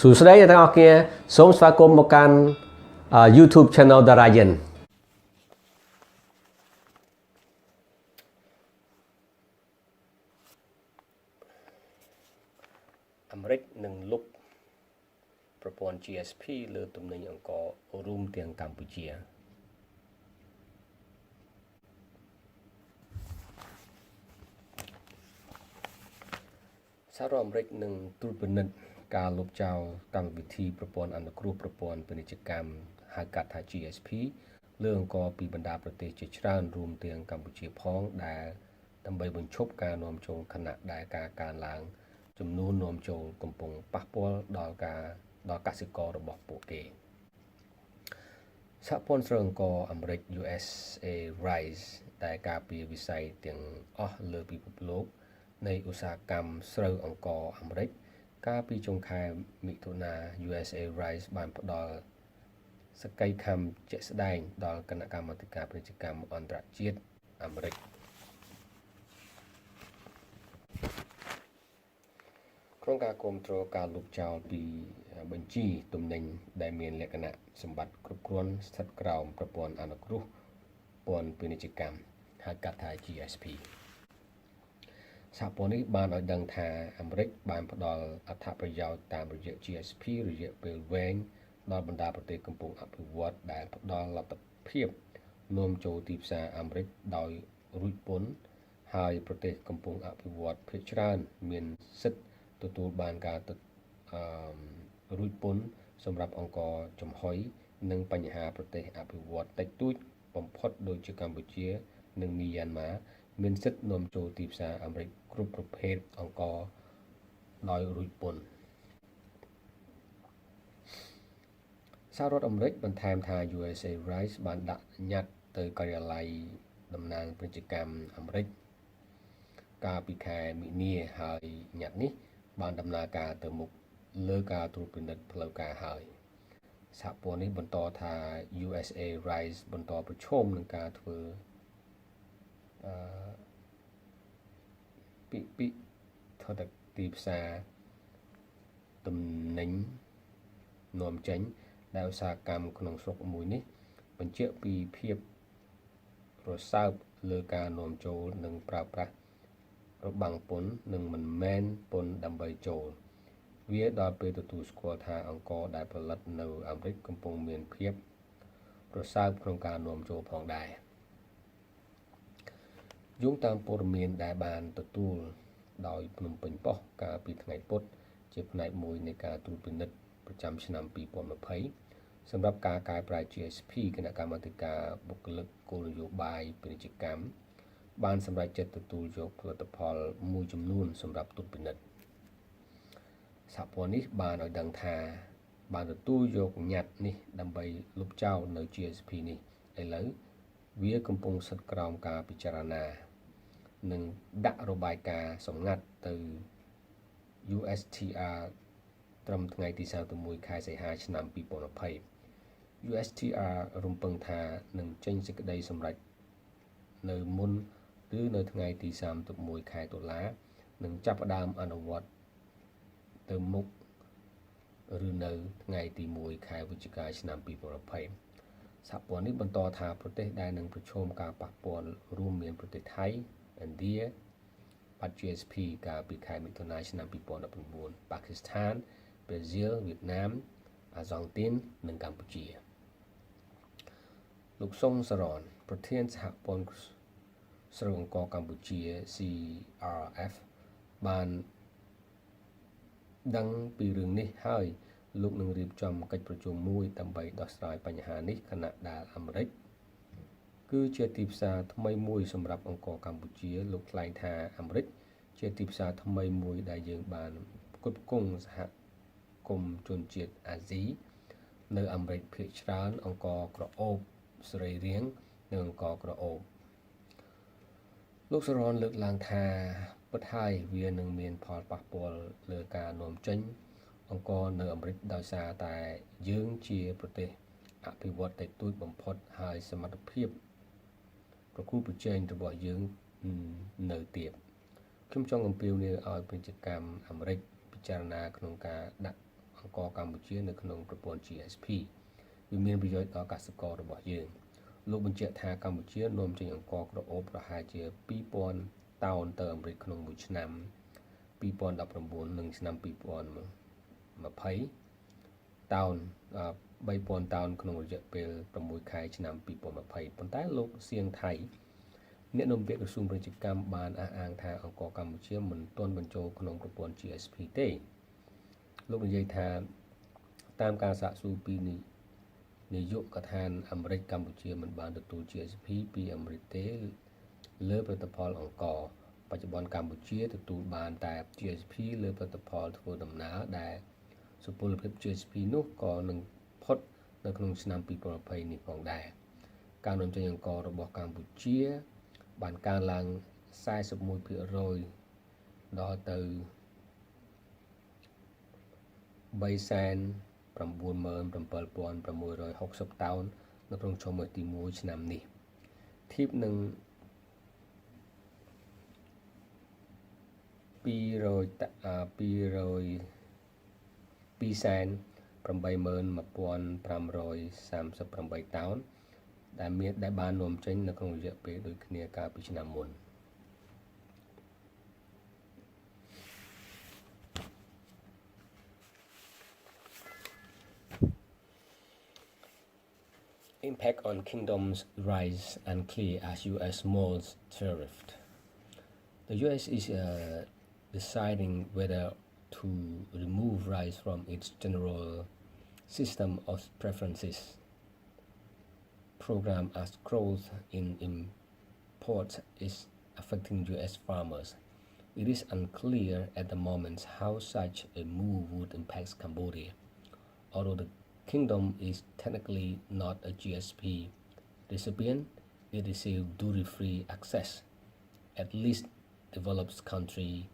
សួស្តីអ្នកទាំងអស់គ្នាសូមស្វាគមន៍មកកាន់ YouTube Channel Dara អាមេរិកនឹងលុបប្រព័ន្ធ GSP លើទំនិញអង្កររួមទាំងកម្ពុជាសហរដ្ឋអាមេរិកនឹងត្រួតពិនិត្យការលុបចោលកម្មវិធីប្រព័ន្ធអនុគ្រោះប្រព័ន្ធពាណិជ្ជកម្មហៅកាត់ថា GSP លើអង្ករពីបណ្ដាប្រទេសជាច្រើនរួមទាំងកម្ពុជាផងដែលដើម្បីបញ្ឈប់ការនាំចូលខណៈដែលការកើនឡើងចំនួននាំចូលកំពុងប៉ះពាល់ដល់កសិកររបស់ពួកគេសហព័ន្ធស្រូវអង្ករអាមេរិក USA Rice ដែលការពារវិស័យទាំងអស់លើពិភពលោកនៃឧស្សាហកម្មស្រូវអង្ករអាមេរិកកាលពីចុងខែមិថុនា USA Rice បានផ្ដល់សក្ខីខ័ណ្ឌជាក់ស្ដែងដល់គណៈកម្មាធិការពាណិជ្ជកម្មអន្តរជាតិអាមេរិកក្នុងការគ្រប់គ្រងការលុបចោលពីបញ្ជីទំនិញដែលមានលក្ខណៈសម្បត្តិគ្រប់គ្រាន់ស្ថិតក្រោមប្រព័ន្ធអនុគ្រោះប្រព័ន្ធពាណិជ្ជកម្មហៅកាត់ថា GSP សហព័ន្ធនេះបានឲ្យដឹងថាអាមេរិកបានផ្ដល់អត្ថប្រយោជន៍តាមរយៈ GSP រយៈពេលវែងដល់បណ្ដាប្រទេសកំពុងអភិវឌ្ឍដែលផ្ដល់លទ្ធភាពនាំចូលទីផ្សារអាមេរិកដោយរួចពន្ធហើយប្រទេសកំពុងអភិវឌ្ឍភាគច្រើនមានសិទ្ធិទទួលបានការរួចពន្ធសម្រាប់អង្គរចំហុយនិងបញ្ហាប្រទេសអភិវឌ្ឍតិចតួចបំផុតដូចជាកម្ពុជានិងមីយ៉ាន់ម៉ាមានសិទ្ធិនាំចូលទីផ្សារអាមេរិកគ្រប់ប្រភេទអង្គរដោយរួចពន្ធសហរដ្ឋអាមេរិកបន្ថែមថា USA Rice បានដាក់ញត្តិទៅការិយាល័យតំណាងពាណិជ្ជកម្មអាមេរិកកាលពីខែមីនាហើយញត្តិនេះបានដំណើរការទៅមុខលើការត្រួតពិនិត្យផ្លូវការហើយសហព័ន្ធនេះបន្តថា USA Rice បន្តប្រឈមនឹងការធ្វើពីថតទីផ្សារទំនិញនាំចេញដែលឧស្សាហកម្មក្នុងស្រុកមួយនេះបញ្ជាក់ពីភាពរសើបលើការនាំចូលនិងប្រើប្រាស់របាំងពន្ធនិងមិនមែនពន្ធដើម្បីចូលវាដល់ពេលទទួលស្គាល់ថាអង្គរដែលផលិតនៅអាមេរិកកំពុងមានភាពរសើបក្នុងការនាំចូលផងដែរយោងតាមព័ត៌មានដែលបានទទួលដោយភ្នំពេញប៉ុស្តិ៍កាលពីថ្ងៃពុធជាផ្នែកមួយនៃការត្រួតពិនិត្យប្រចាំឆ្នាំ2020សម្រាប់ការកែប្រែ GSP គណៈកម្មាធិការបុគ្គលិកគោលនយោបាយពាណិជ្ជកម្មបានសម្រេចចិត្តទទួលយកផលិតផលមួយចំនួនសម្រាប់ត្រួតពិនិត្យសហព័ន្ធនេះបានឲ្យដឹងថាបានទទួលយកញត្តិនេះដើម្បីលុបចោលនៅ GSP នេះឥឡូវវាកំពុងស្ថិតក្រោមការពិចារណានិងដាក់របាយការណ៍សម្ងាត់ទៅ USTR ត្រឹមថ្ងៃទី31ខែសីហាឆ្នាំ2020 USTR រំពឹងថានឹងចេញសេចក្តីសម្រេចនៅមុនឬនៅថ្ងៃទី31ខែតុលានិងចាប់ផ្ដើមអនុវត្តទៅមុខឬនៅថ្ងៃទី1ខែវិច្ឆិកាឆ្នាំ2020សហព័ន្ធនេះបន្តថាប្រទេសដែលនឹងប្រឈមការប៉ះពាល់រួមមានប្រទេសថៃឥណ្ឌាបាត់ GSP កាលពីខែមិថុនាឆ្នាំ2019ប៉ាគីស្ថានប្រេស៊ីលវៀតណាមអាហ្សង់ទីននិងកម្ពុជាលោកសុងសារ៉នប្រធានសហព័ន្ធស្រូវអង្ករកម្ពុជា CRF បានដឹងពីរឿងនេះហើយលោកនឹងរៀបចំកិច្ចប្រជុំមួយដើម្បីដោះស្រាយបញ្ហានេះខណៈដែលអាមេរិកគឺជាទីផ្សារថ្មីមួយសម្រាប់អង្ករកម្ពុជាលោកថ្លែងថាអាមេរិកជាទីផ្សារថ្មីមួយដែលយើងបានផ្គត់ផ្គង់សហគមន៍ជនជាតិអាស៊ីនៅអាមេរិកភាគច្រើនអង្ករក្រអូបសរីរាង្គនិងអង្ករក្រអូបលោកសរនលើកឡើងថាពិតហើយវានឹងមានផលប៉ះពាល់លើការនាំចេញអង្ករនៅអាមេរិកដោយសារតែយើងជាប្រទេសអភិវឌ្ឍតិចតួចបំផុតហើយសមត្ថភាពប្រគល់ប្រជែងរបស់យើងនៅទាបខ្ញុំចង់អំពាវនាវឲ្យពាណិជ្ជកម្មអាមេរិកពិចារណាក្នុងការដាក់អ អង្គរកម្ពុជានៅក្នុងប្រព័ន្ធ GSP វាមានប្រយោជន៍ដល់កសិកររបស់យើងលោកបញ្ជាក់ថាកម្ពុជានាំចេញអង្ករក្រអូបប្រហែលជា 2,000 តោនទៅអាមេរិកក្នុងមួយឆ្នាំ 2019 និងឆ្នាំ 2020 តោន 3,000 តោនក្នុងរយៈពេល6ខែឆ្នាំ 2020 ប៉ុន្តែលោកសៀងថៃអ្នកនាំពាក្យក្រសួងពាណិជ្ជកម្មបានអះអាងថាអង្ករកម្ពុជាមិនទាន់បញ្ចូលក្នុងប្រព័ន្ធ GSP ទេលោកនិយាយថាតាមការសាកសួរពីនាយកដ្ឋានអាមេរិកកម្ពុជាមិនបានទទួល GSP ពីអាមេរិកទេលើផលិតផលអង្ករបច្ចុប្បន្នកម្ពុជាទទួលបានតែ GSP លើផលិតផលធ្វើដំណើរដែលសុពលភាព GSP នោះក៏នឹងផុតនៅក្នុងឆ្នាំ 2020 នេះផងដែរការនាំចេញអង្កររបស់កម្ពុជាបានកើនឡើង 41% ដល់ទៅ 397,660 តោននៅក្នុងចុងទី1ឆ្នាំនេះធៀបនឹង 281,538 តោនដែលបាននាំចេញនៅក្នុងរយៈពេលដូចគ្នាកាលពីឆ្នាំមុនImpact on Kingdom's rise unclear as U.S. molds tariff. The U.S. is deciding whether to remove rice from its general system of preferences program as growth in imports is affecting U.S. farmers. It is unclear at the moment how such a move would impact Cambodia, although the Kingdom is technically not a GSP recipient. It receives duty-free access. At least developed country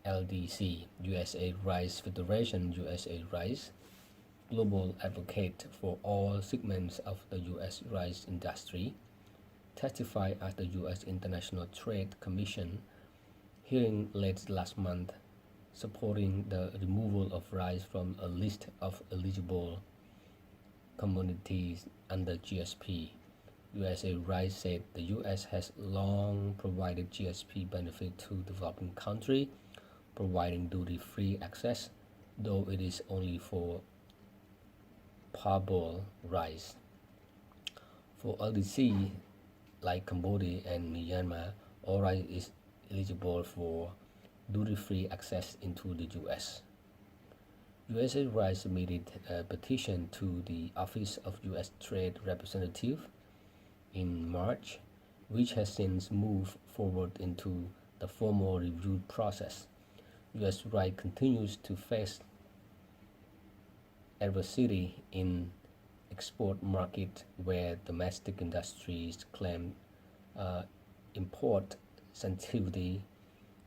LDC, USA Rice Federation, USA Rice, global advocate for all segments of the U.S. rice industry, testified at the U.S. International Trade Commission hearing late last month, supporting the removal of rice from a list of eligible commodities under GSP. USA Rice said the U.S. has long provided GSP benefit to developing countries, providing duty-free access, though it is only for parboiled rice. For LDC, like Cambodia and Myanmar, all rice is eligible for duty-free access into the U.S. USA Rice submitted a petition to the Office of U.S. Trade Representative in March, which has since moved forward into the formal review process. U.S. Rice continues to face adversity in export market where domestic industries claim import sensitivity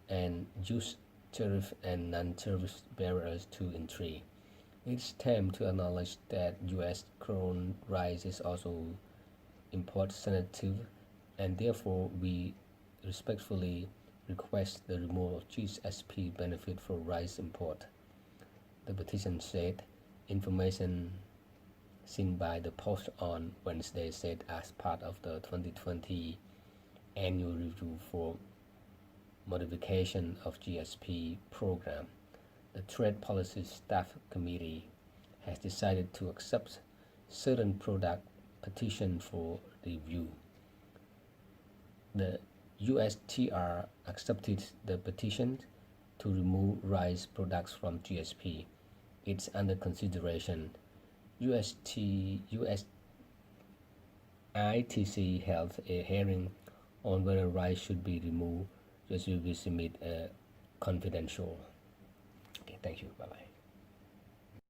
and use tariff and non-tariff barriers to entry. It's time to acknowledge that U.S. grown rice is also import sensitive, and therefore we respectfully request the removal of GSP benefit for rice import. The petition said information seen by the Post on Wednesday said as part of the 2020 annual review for modification of GSP program, the Trade Policy Staff Committee has decided to accept certain product petition for review. The USTR accepted the petition to remove rice products from GSP. It's under consideration. ITC held a hearing on whether rice should be removed. Just will be submit confidential. Okay, thank you. Bye bye.